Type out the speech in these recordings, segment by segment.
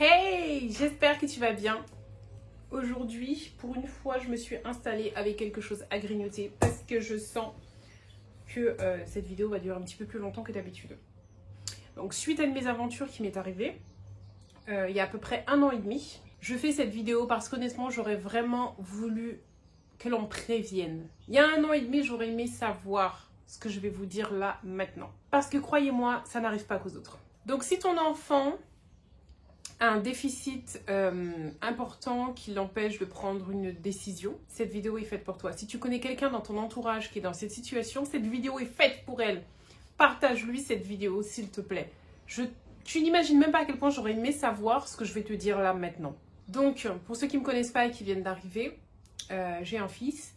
Hey, j'espère que tu vas bien. Aujourd'hui, pour une fois, je me suis installée avec quelque chose à grignoter parce que je sens que cette vidéo va durer un petit peu plus longtemps que d'habitude. Donc, suite à une mésaventure qui m'est arrivée, il y a à peu près 1 an et demi, je fais cette vidéo parce qu'honnêtement, j'aurais vraiment voulu que l'on me prévienne. Il y a 1 an et demi, j'aurais aimé savoir ce que je vais vous dire là, maintenant. Parce que croyez-moi, ça n'arrive pas qu'aux autres. Donc, si ton enfant un déficit important qui l'empêche de prendre une décision, cette vidéo est faite pour toi. Si tu connais quelqu'un dans ton entourage qui est dans cette situation, cette vidéo est faite pour elle. Partage-lui cette vidéo, s'il te plaît. Tu n'imagines même pas à quel point j'aurais aimé savoir ce que je vais te dire là maintenant. Donc, pour ceux qui ne me connaissent pas et qui viennent d'arriver, j'ai un fils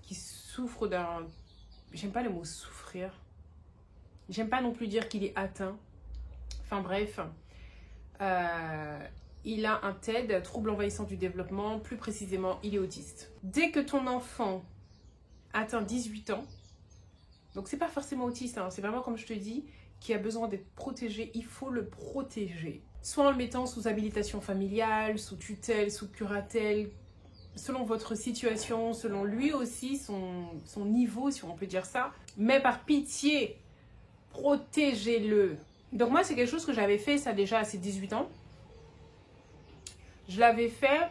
qui souffre d'un... J'aime pas le mot souffrir. J'aime pas non plus dire qu'il est atteint. Enfin bref... il a un TED, trouble envahissant du développement, plus précisément, il est autiste. Dès que ton enfant atteint 18 ans, donc c'est pas forcément autiste, hein, c'est vraiment comme je te dis, qui a besoin d'être protégé, il faut le protéger. Soit en le mettant sous habilitation familiale, sous tutelle, sous curatelle, selon votre situation, selon lui aussi, son niveau, si on peut dire ça. Mais par pitié, protégez-le. Donc moi, c'est quelque chose que j'avais fait, ça déjà à ses 18 ans. Je l'avais fait,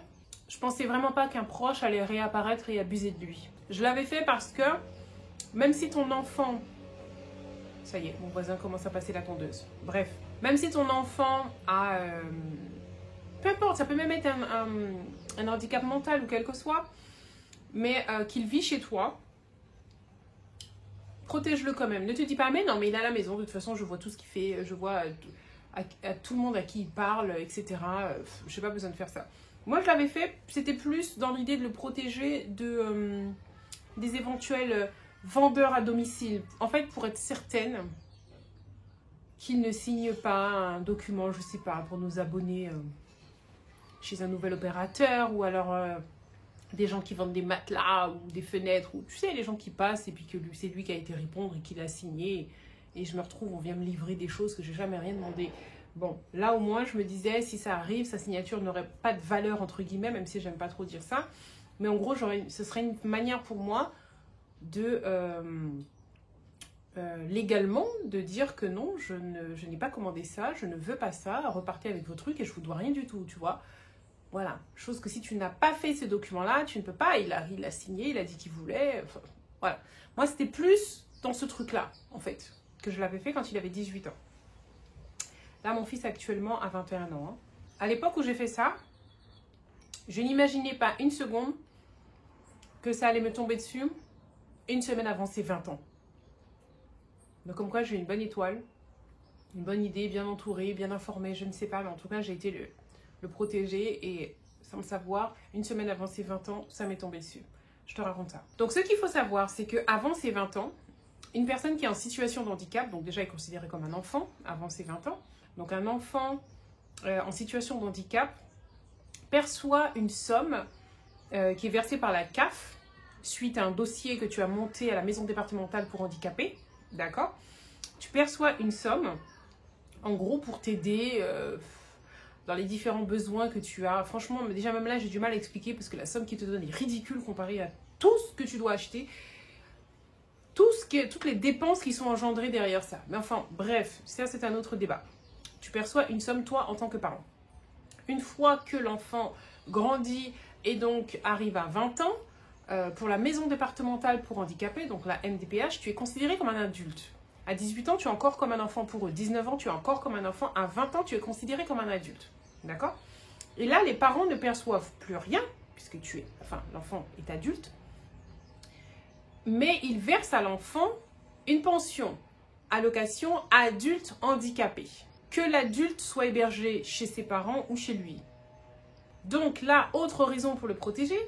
je pensais vraiment pas qu'un proche allait réapparaître et abuser de lui. Je l'avais fait parce que, même si ton enfant... Ça y est, mon voisin commence à passer la tondeuse. Bref, même si ton enfant a... peu importe, ça peut même être un handicap mental ou quel que soit, mais qu'il vit chez toi, protège-le quand même. Ne te dis pas, mais non, mais il est à la maison, de toute façon, je vois tout ce qu'il fait, je vois à tout le monde à qui il parle, etc. Je n'ai pas besoin de faire ça. Moi, je l'avais fait, c'était plus dans l'idée de le protéger des éventuels vendeurs à domicile. En fait, pour être certaine qu'il ne signe pas un document, je ne sais pas, pour nous abonner chez un nouvel opérateur, ou alors... des gens qui vendent des matelas ou des fenêtres, ou tu sais, les gens qui passent et puis que c'est lui qui a été répondre et qui l'a signé. Et je me retrouve, on vient me livrer des choses que j'ai jamais rien demandé. Bon, là au moins, je me disais, si ça arrive, sa signature n'aurait pas de valeur, entre guillemets, même si j'aime pas trop dire ça. Mais en gros, ce serait une manière pour moi de, légalement, de dire que non, je n'ai pas commandé ça, je ne veux pas ça, repartez avec vos trucs et je vous dois rien du tout, tu vois. Voilà, chose que si tu n'as pas fait ces documents-là, tu ne peux pas, il a signé, il a dit qu'il voulait, enfin, voilà. Moi, c'était plus dans ce truc-là, en fait, que je l'avais fait quand il avait 18 ans. Là, mon fils actuellement a 21 ans. Hein. À l'époque où j'ai fait ça, je n'imaginais pas une seconde que ça allait me tomber dessus une semaine avant ses 20 ans. Donc comme quoi, j'ai une bonne étoile, une bonne idée, bien entourée, bien informée, je ne sais pas, mais en tout cas, j'ai été le protéger et sans le savoir, une semaine avant ses 20 ans, ça m'est tombé dessus. Je te raconte ça. Donc ce qu'il faut savoir, c'est qu'avant ses 20 ans, une personne qui est en situation de handicap, donc déjà est considérée comme un enfant avant ses 20 ans, donc un enfant en situation de handicap perçoit une somme qui est versée par la CAF suite à un dossier que tu as monté à la maison départementale pour handicapés, d'accord? Tu perçois une somme, en gros pour t'aider... dans les différents besoins que tu as. Franchement, déjà même là, j'ai du mal à expliquer parce que la somme qu'ils te donnent est ridicule comparée à tout ce que tu dois acheter. Toutes les dépenses qui sont engendrées derrière ça. Mais enfin, bref, ça c'est un autre débat. Tu perçois une somme, toi, en tant que parent. Une fois que l'enfant grandit et donc arrive à 20 ans, pour la maison départementale pour handicapés, donc la MDPH, tu es considéré comme un adulte. À 18 ans, tu es encore comme un enfant pour eux. 19 ans, tu es encore comme un enfant. À 20 ans, tu es considéré comme un adulte. D'accord? Et là, les parents ne perçoivent plus rien, puisque l'enfant est adulte. Mais ils versent à l'enfant une pension, allocation adulte handicapé. Que l'adulte soit hébergé chez ses parents ou chez lui. Donc là, autre raison pour le protéger,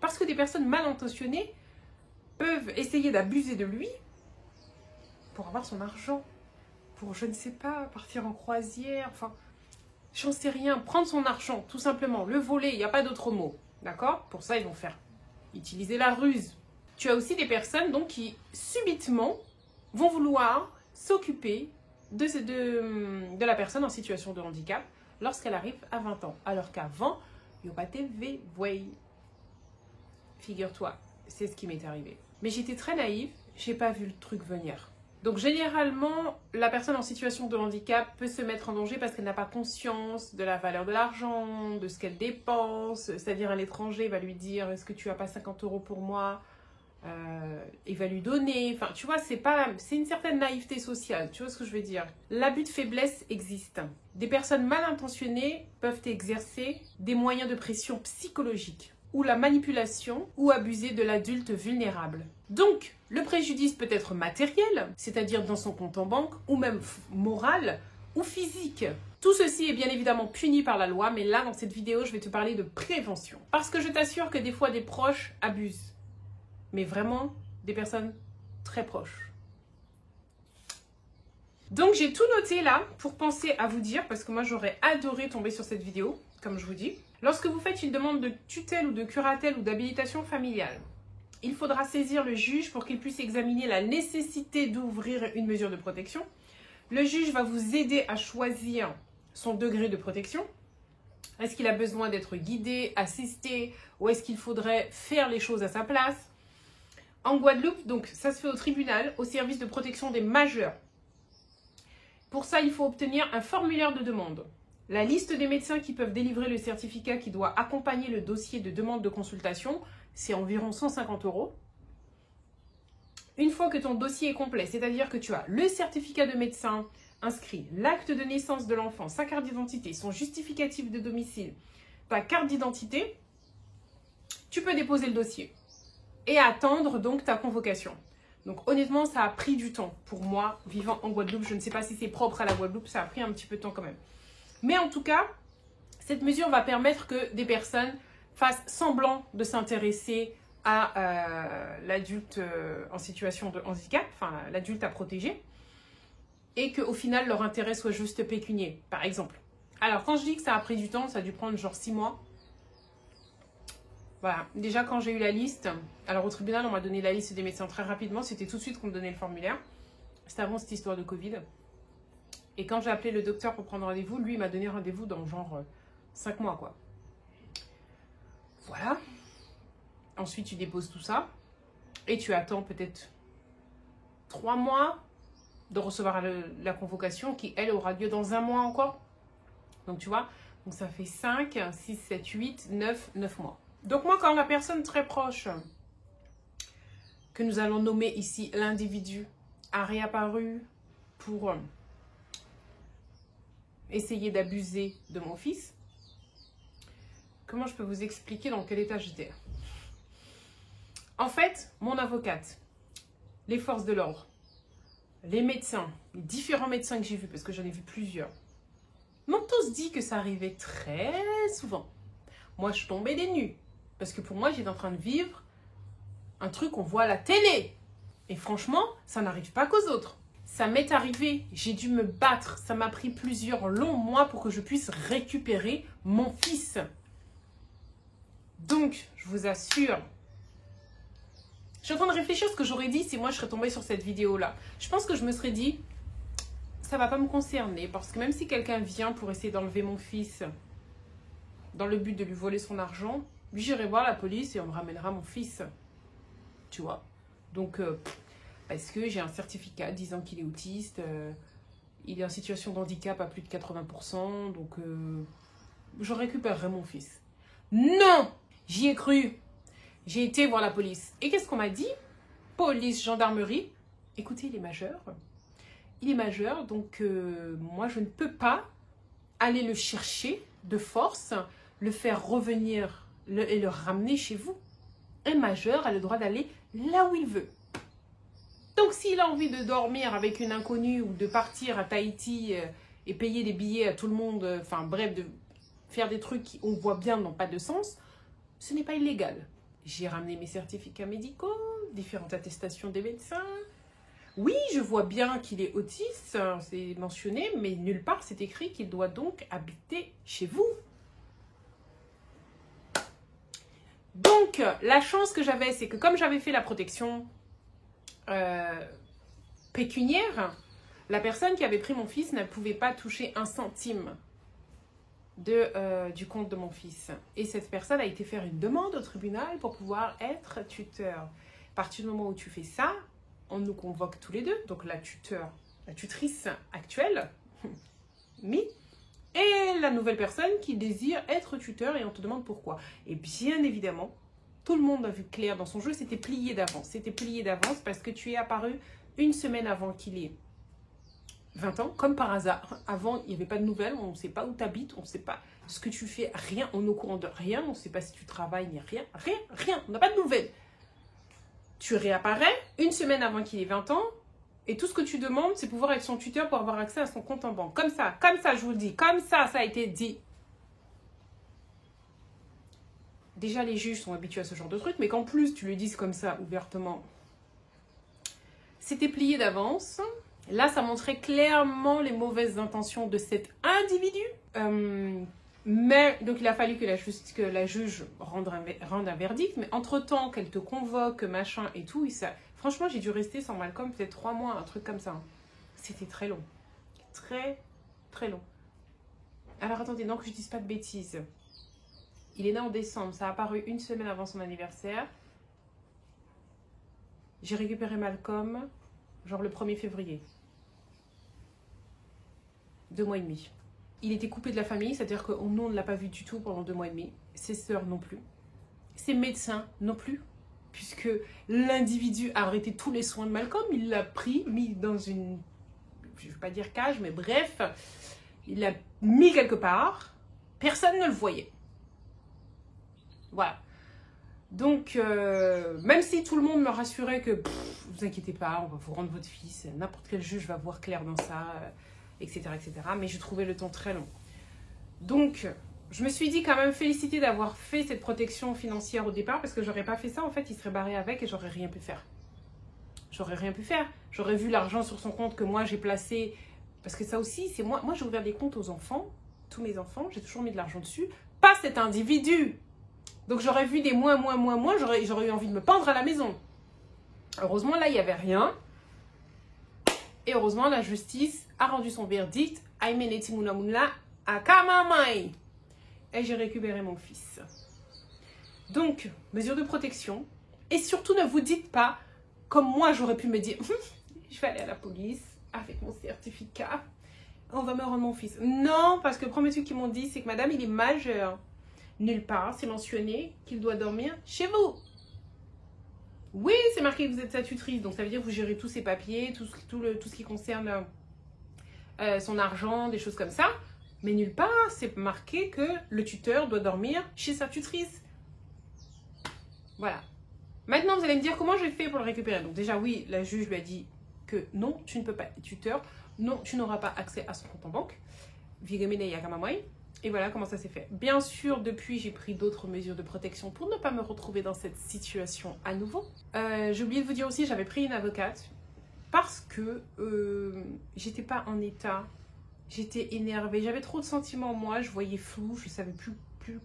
parce que des personnes mal intentionnées peuvent essayer d'abuser de lui pour avoir son argent, pour, je ne sais pas, partir en croisière, enfin, j'en sais rien, prendre son argent, tout simplement, le voler, il n'y a pas d'autre mot, d'accord? Pour ça, ils vont utiliser la ruse. Tu as aussi des personnes, donc, qui, subitement, vont vouloir s'occuper de la personne en situation de handicap lorsqu'elle arrive à 20 ans. Alors qu'avant, il n'y a pas TV, way. Figure-toi, c'est ce qui m'est arrivé. Mais j'étais très naïve, j'ai pas vu le truc venir. Donc généralement, la personne en situation de handicap peut se mettre en danger parce qu'elle n'a pas conscience de la valeur de l'argent, de ce qu'elle dépense. C'est-à-dire un étranger va lui dire « Est-ce que tu as pas 50 € pour moi ?» Il va lui donner. Enfin, tu vois, c'est une certaine naïveté sociale. Tu vois ce que je veux dire? L'abus de faiblesse existe. Des personnes mal intentionnées peuvent exercer des moyens de pression psychologique ou la manipulation ou abuser de l'adulte vulnérable. Donc, le préjudice peut être matériel, c'est-à-dire dans son compte en banque, ou même moral ou physique. Tout ceci est bien évidemment puni par la loi, mais là, dans cette vidéo, je vais te parler de prévention. Parce que je t'assure que des fois, des proches abusent. Mais vraiment, des personnes très proches. Donc, j'ai tout noté là pour penser à vous dire, parce que moi, j'aurais adoré tomber sur cette vidéo, comme je vous dis. Lorsque vous faites une demande de tutelle ou de curatelle ou d'habilitation familiale, il faudra saisir le juge pour qu'il puisse examiner la nécessité d'ouvrir une mesure de protection. Le juge va vous aider à choisir son degré de protection. Est-ce qu'il a besoin d'être guidé, assisté, ou est-ce qu'il faudrait faire les choses à sa place? En Guadeloupe, donc ça se fait au tribunal, au service de protection des majeurs. Pour ça, il faut obtenir un formulaire de demande. La liste des médecins qui peuvent délivrer le certificat qui doit accompagner le dossier de demande de consultation, c'est environ 150 €. Une fois que ton dossier est complet, c'est-à-dire que tu as le certificat de médecin inscrit, l'acte de naissance de l'enfant, sa carte d'identité, son justificatif de domicile, ta carte d'identité, tu peux déposer le dossier et attendre donc ta convocation. Donc honnêtement, ça a pris du temps pour moi, vivant en Guadeloupe. Je ne sais pas si c'est propre à la Guadeloupe, ça a pris un petit peu de temps quand même. Mais en tout cas, cette mesure va permettre que des personnes fassent semblant de s'intéresser à l'adulte en situation de handicap, enfin l'adulte à protéger, et qu'au final, leur intérêt soit juste pécunier, par exemple. Alors, quand je dis que ça a pris du temps, ça a dû prendre genre 6 mois. Voilà, déjà quand j'ai eu la liste, alors au tribunal, on m'a donné la liste des médecins très rapidement, c'était tout de suite qu'on me donnait le formulaire. C'était avant cette histoire de Covid. Et quand j'ai appelé le docteur pour prendre rendez-vous, lui, il m'a donné rendez-vous dans genre 5 mois, quoi. Voilà. Ensuite, tu déposes tout ça. Et tu attends peut-être 3 mois de recevoir la convocation qui, elle, aura lieu dans 1 mois encore. Donc, tu vois, donc ça fait 5, 6, 7, 8, 9 mois. Donc, moi, quand la personne très proche, que nous allons nommer ici l'individu, a réapparu pour essayer d'abuser de mon fils, comment je peux vous expliquer dans quel état j'étais? En fait, mon avocate, les forces de l'ordre, les médecins, les différents médecins que j'ai vus, parce que j'en ai vu plusieurs, m'ont tous dit que ça arrivait très souvent. Moi, je tombais des nues, parce que pour moi, j'étais en train de vivre un truc qu'on voit à la télé. Et franchement, ça n'arrive pas qu'aux autres. Ça m'est arrivé, j'ai dû me battre, ça m'a pris plusieurs longs mois pour que je puisse récupérer mon fils. Donc, je vous assure, je suis en train de réfléchir à ce que j'aurais dit si moi je serais tombée sur cette vidéo-là. Je pense que je me serais dit, ça va pas me concerner, parce que même si quelqu'un vient pour essayer d'enlever mon fils dans le but de lui voler son argent, j'irai voir la police et on me ramènera mon fils. Tu vois. Donc, parce que j'ai un certificat disant qu'il est autiste, il est en situation de handicap à plus de 80%, donc je récupérerai mon fils. Non! J'y ai cru. J'ai été voir la police. Et qu'est-ce qu'on m'a dit? Police, gendarmerie. Écoutez, il est majeur. Il est majeur, donc moi, je ne peux pas aller le chercher de force, le faire revenir et le ramener chez vous. Un majeur a le droit d'aller là où il veut. Donc, s'il a envie de dormir avec une inconnue ou de partir à Tahiti et payer des billets à tout le monde, enfin bref, de faire des trucs qui, on voit bien, n'ont pas de sens, ce n'est pas illégal. J'ai ramené mes certificats médicaux, différentes attestations des médecins. Oui, je vois bien qu'il est autiste, c'est mentionné, mais nulle part c'est écrit qu'il doit donc habiter chez vous. Donc, la chance que j'avais, c'est que comme j'avais fait la protection pécuniaire, la personne qui avait pris mon fils ne pouvait pas toucher 1 centime. du compte de mon fils. Et cette personne a été faire une demande au tribunal pour pouvoir être tuteur. À partir du moment où tu fais ça, on nous convoque tous les deux. Donc la tutrice actuelle, Mi, et la nouvelle personne qui désire être tuteur et on te demande pourquoi. Et bien évidemment, tout le monde a vu clair dans son jeu, c'était plié d'avance. C'était plié d'avance parce que tu es apparu une semaine avant qu'il ait 20 ans, comme par hasard. Avant, il n'y avait pas de nouvelles, on ne sait pas où tu habites, on ne sait pas ce que tu fais, rien, on est au courant de rien, on ne sait pas si tu travailles, ni rien, on n'a pas de nouvelles. Tu réapparais une semaine avant qu'il ait 20 ans, et tout ce que tu demandes, c'est pouvoir être son tuteur pour avoir accès à son compte en banque. Comme ça, je vous le dis, comme ça a été dit. Déjà, les juges sont habitués à ce genre de truc, mais qu'en plus, tu le dises comme ça, ouvertement, c'était plié d'avance. Là, ça montrait clairement les mauvaises intentions de cet individu. Mais donc, il a fallu que la juge rende un verdict. Mais entre-temps, qu'elle te convoque, machin et tout, franchement, j'ai dû rester sans Malcolm peut-être 3 mois, un truc comme ça. C'était très long. Très, très long. Alors, attendez, non, que je ne dise pas de bêtises. Il est né en décembre. Ça a apparu une semaine avant son anniversaire. J'ai récupéré Malcolm, genre le 1er février. 2 mois et demi. Il était coupé de la famille, c'est-à-dire que nous, on ne l'a pas vu du tout pendant 2 mois et demi. Ses sœurs non plus. Ses médecins non plus. Puisque l'individu a arrêté tous les soins de Malcolm. Il l'a pris, mis dans une... Je ne vais pas dire cage, mais bref. Il l'a mis quelque part. Personne ne le voyait. Voilà. Donc, même si tout le monde me rassurait que vous inquiétez pas, on va vous rendre votre fils, n'importe quel juge va voir clair dans ça, etc., etc. Mais je trouvais le temps très long. Donc, je me suis dit quand même félicité d'avoir fait cette protection financière au départ, parce que j'aurais pas fait ça, en fait, il serait barré avec et j'aurais rien pu faire. J'aurais rien pu faire. J'aurais vu l'argent sur son compte que moi j'ai placé, parce que ça aussi, c'est moi. Moi, j'ai ouvert des comptes aux enfants, tous mes enfants, j'ai toujours mis de l'argent dessus, pas cet individu. Donc j'aurais vu des moins, j'aurais eu envie de me pendre à la maison. Heureusement, là, il n'y avait rien. Et heureusement, la justice a rendu son verdict. Et j'ai récupéré mon fils. Donc, mesure de protection. Et surtout, ne vous dites pas, comme moi, j'aurais pu me dire, je vais aller à la police avec mon certificat. On va me rendre mon fils. Non, parce que le premier truc qu'ils m'ont dit, c'est que madame, il est majeur. Nulle part, c'est mentionné qu'il doit dormir chez vous. Oui, c'est marqué que vous êtes sa tutrice, donc ça veut dire que vous gérez tous ses papiers, tout ce qui concerne son argent, des choses comme ça. Mais nulle part, c'est marqué que le tuteur doit dormir chez sa tutrice. Voilà. Maintenant, vous allez me dire comment j'ai fait pour le récupérer. Donc déjà, oui, la juge lui a dit que non, tu ne peux pas être tuteur. Non, tu n'auras pas accès à son compte en banque. Et voilà comment ça s'est fait. Bien sûr, depuis, j'ai pris d'autres mesures de protection pour ne pas me retrouver dans cette situation à nouveau. J'ai oublié de vous dire aussi, j'avais pris une avocate parce que j'étais pas en état. J'étais énervée. J'avais trop de sentiments en moi. Je voyais flou. Je ne savais plus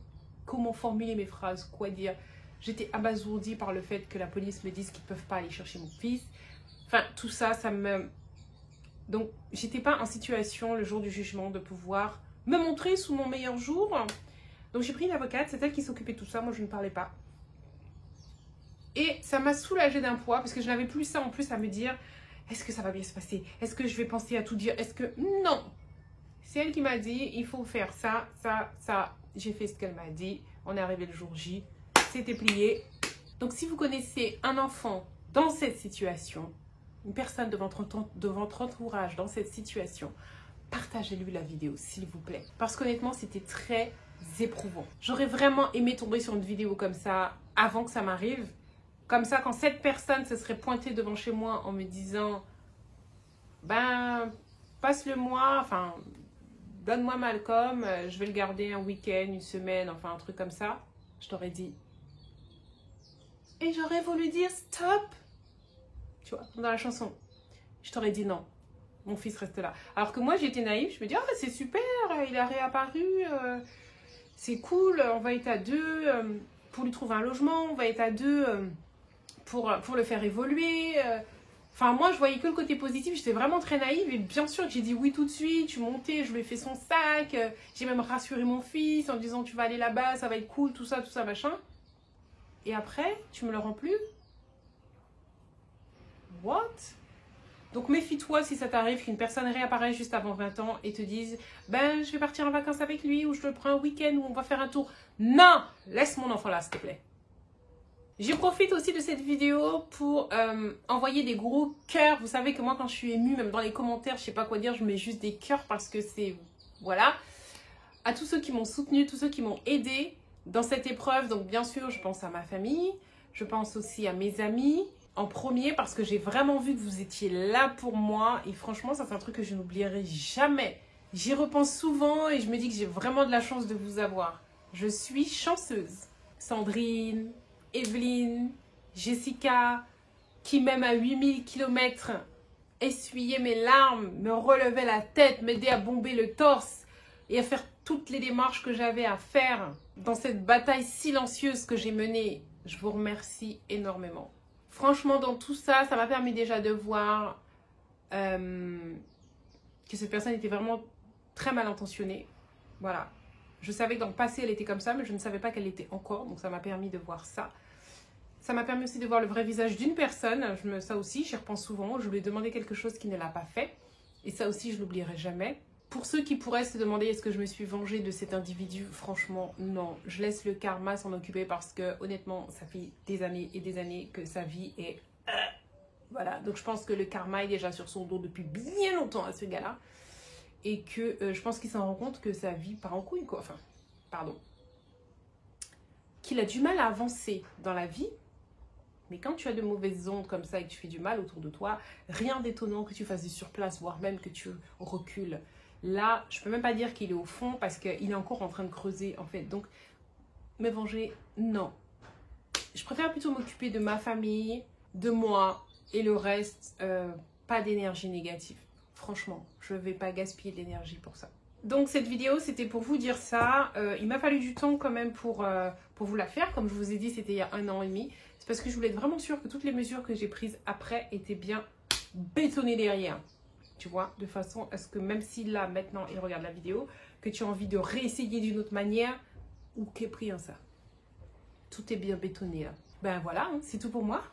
comment formuler mes phrases, quoi dire. J'étais abasourdie par le fait que la police me dise qu'ils ne peuvent pas aller chercher mon fils. Enfin, tout ça, ça me... Donc, j'étais pas en situation, le jour du jugement, de pouvoir me montrer sous mon meilleur jour. Donc, j'ai pris une avocate. C'est elle qui s'occupait de tout ça. Moi, je ne parlais pas. Et ça m'a soulagée d'un poids, parce que je n'avais plus ça en plus à me dire, est-ce que ça va bien se passer? Est-ce que je vais penser à tout dire? Est-ce que... Non! C'est elle qui m'a dit, il faut faire ça, ça, ça. J'ai fait ce qu'elle m'a dit. On est arrivé le jour J. C'était plié. Donc, si vous connaissez un enfant dans cette situation, une personne de votre entourage dans cette situation, partagez-lui la vidéo, s'il vous plaît. Parce qu'honnêtement, c'était très éprouvant. J'aurais vraiment aimé tomber sur une vidéo comme ça avant que ça m'arrive. Comme ça, quand cette personne se serait pointée devant chez moi en me disant, ben, passe-le-moi, enfin, donne-moi Malcolm, je vais le garder un week-end, une semaine, enfin, un truc comme ça, je t'aurais dit. Et j'aurais voulu dire stop. Tu vois, dans la chanson. Je t'aurais dit non. Mon fils reste là. Alors que moi, j'étais naïve. Je me dis, ah, c'est super, il a réapparu. C'est cool, on va être à deux pour lui trouver un logement. On va être à deux pour le faire évoluer. Enfin, moi, je voyais que le côté positif. J'étais vraiment très naïve. Et bien sûr que j'ai dit oui tout de suite. Je suis montée, je lui ai fait son sac. J'ai même rassuré mon fils en disant tu vas aller là-bas, ça va être cool, tout ça, machin. Et après, tu me le rends plus? What? Donc méfie-toi si ça t'arrive qu'une personne réapparaisse juste avant 20 ans et te dise ben je vais partir en vacances avec lui ou je le prends un week-end ou on va faire un tour. Non! Laisse mon enfant là, s'il te plaît. J'y profite aussi de cette vidéo pour envoyer des gros cœurs. Vous savez que moi quand je suis émue, même dans les commentaires, je sais pas quoi dire, je mets juste des cœurs parce que c'est... Voilà. À tous ceux qui m'ont soutenu, tous ceux qui m'ont aidé dans cette épreuve. Donc bien sûr, je pense à ma famille, je pense aussi à mes amis. En premier, parce que j'ai vraiment vu que vous étiez là pour moi. Et franchement, ça c'est un truc que je n'oublierai jamais. J'y repense souvent et je me dis que j'ai vraiment de la chance de vous avoir. Je suis chanceuse. Sandrine, Evelyne, Jessica, qui même à 8000 km essuyait mes larmes, me relevait la tête, m'aidait à bomber le torse et à faire toutes les démarches que j'avais à faire dans cette bataille silencieuse que j'ai menée. Je vous remercie énormément. Franchement, dans tout ça, ça m'a permis déjà de voir que cette personne était vraiment très mal intentionnée. Voilà. Je savais que dans le passé, elle était comme ça, mais je ne savais pas qu'elle l'était encore. Donc, ça m'a permis de voir ça. Ça m'a permis aussi de voir le vrai visage d'une personne. Ça aussi, j'y repense souvent. Je lui ai demandé quelque chose qui ne l'a pas fait. Et ça aussi, je ne l'oublierai jamais. Pour ceux qui pourraient se demander est-ce que je me suis vengée de cet individu, franchement, non. Je laisse le karma s'en occuper parce que, honnêtement, ça fait des années et des années que sa vie est... Voilà, donc je pense que le karma est déjà sur son dos depuis bien longtemps à ce gars-là. Et que je pense qu'il s'en rend compte que sa vie part en couille, quoi. Enfin, pardon. Qu'il a du mal à avancer dans la vie. Mais quand tu as de mauvaises ondes comme ça et que tu fais du mal autour de toi, rien d'étonnant que tu fasses du surplace, voire même que tu recules. Là, je peux même pas dire qu'il est au fond parce qu'il est encore en train de creuser, en fait. Donc, me venger, non. Je préfère plutôt m'occuper de ma famille, de moi et le reste, pas d'énergie négative. Franchement, je ne vais pas gaspiller de l'énergie pour ça. Donc, cette vidéo, c'était pour vous dire ça. Il m'a fallu du temps quand même pour vous la faire. Comme je vous ai dit, c'était il y a 1 an et demi. C'est parce que je voulais être vraiment sûre que toutes les mesures que j'ai prises après étaient bien bétonnées derrière. Tu vois, de façon à ce que même si là, maintenant, il regarde la vidéo, que tu as envie de réessayer d'une autre manière, ou qu'est pris en ça. Tout est bien bétonné là. Ben voilà, hein, c'est tout pour moi.